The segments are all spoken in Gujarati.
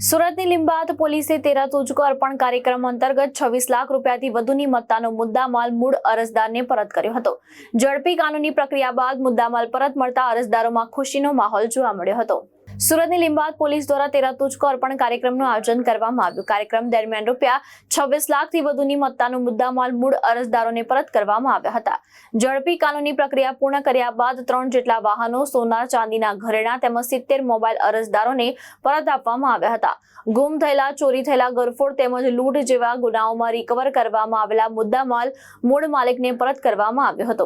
સુરતની લીંબાયત પોલીસે 13 તુજકો અર્પણ કાર્યક્રમ અંતર્ગત 26 લાખ રૂપિયાથી વધુની મત્તાનો મુદ્દામાલ મૂળ અરજદારને પરત કર્યો હતો। ઝડપી કાનૂની પ્રક્રિયા બાદ મુદ્દામાલ પરત મળતા અરજદારોમાં ખુશીનો માહોલ જોવા મળ્યો હતો। સુરતની લીંબાયત પોલીસ દ્વારા 13 તુજકો અર્પણ કાર્યક્રમનું આયોજન કરવામાં આવ્યું। કાર્યક્રમ દરમિયાન રૂપિયા 26 લાખથી વધુની મત્તાનો મુદ્દામાલ મૂળ અરજદારોને પરત કરવામાં આવ્યા હતા। ઝડપી કાનૂની પ્રક્રિયા પૂર્ણ કર્યા બાદ 3 જેટલા વાહનો, સોના ચાંદીના ઘરેણા તેમજ 70 મોબાઈલ અરજદારોને પરત આપવામાં આવ્યા હતા। ગુમ થયેલા, ચોરી થયેલા, ગરફોડ તેમજ લૂંટ જેવા ગુનાઓમાં રિકવર કરવામાં આવેલા મુદ્દામાલ મૂળ માલિકને પરત કરવામાં આવ્યો હતો।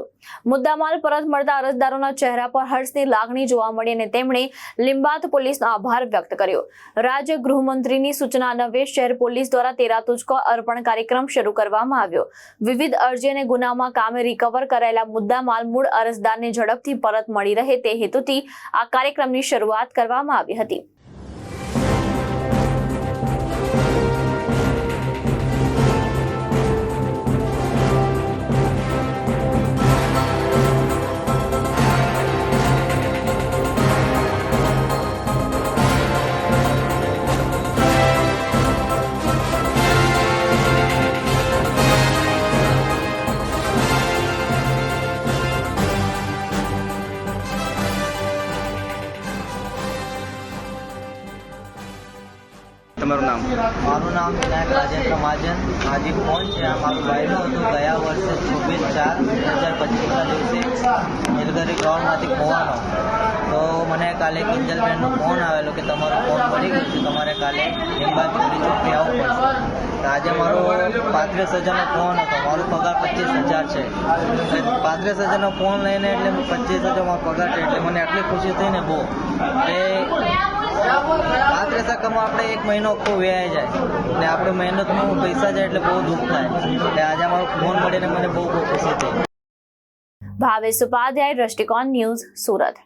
મુદ્દામાલ પરત મળતા અરજદારોના ચહેરા પર હર્ષની લાગણી જોવા મળી અને તેમણે લીંબાયત પોલીસનો આભાર વ્યક્ત કર્યો। રાજ્ય ગૃહમંત્રીની સૂચના અન્વયે શહેર પોલીસ દ્વારા 13 તુજકો અર્પણ કાર્યક્રમ શરૂ કરવામાં આવ્યો। વિવિધ અરજી અને ગુનામાં કામે રિકવર કરાયેલા મુદ્દામાલ મૂળ અરજદારને ઝડપથી પરત મળી રહે તે હેતુથી આ કાર્યક્રમની શરૂઆત કરવામાં આવી હતી। તમારું નામ? મારું નામ વિનાયક રાજેન્દ્ર મહાજન। આજે ફોન છે આ મારું ભાઈનો હતો। ગયા વર્ષે 26/4/2025ના દિવસે નીલગરી ગ્રાઉન્ડમાંથી ખોવાનો તો મને કાલે કિંજલબેનનો ફોન આવેલો કે તમારો ફોન પડી ગયો છે, તમારે કાલે લીંબાયત પોલીસ ચોકી આવવું પડશે। તો આજે મારો 35,000નો ફોન હતો। મારો પગાર 25,000 છે। 35,000નો ફોન લઈને એટલે 25,000 મારો પગાર છે એટલે મને આટલી ખુશી થઈ ને બહુ કે 35,000 કમા આપણે 1 મહિનો આખો વ્યાય જાય ને આપણે મહેનતનું પૈસા જાય એટલે બહુ દુઃખ થાય। એટલે આજે મારો ફોન મળીને મને બહુ ખુશી થઈ। ભાવેશ ઉપાધ્યાય, દ્રષ્ટિકોણ ન્યૂઝ, સુરત।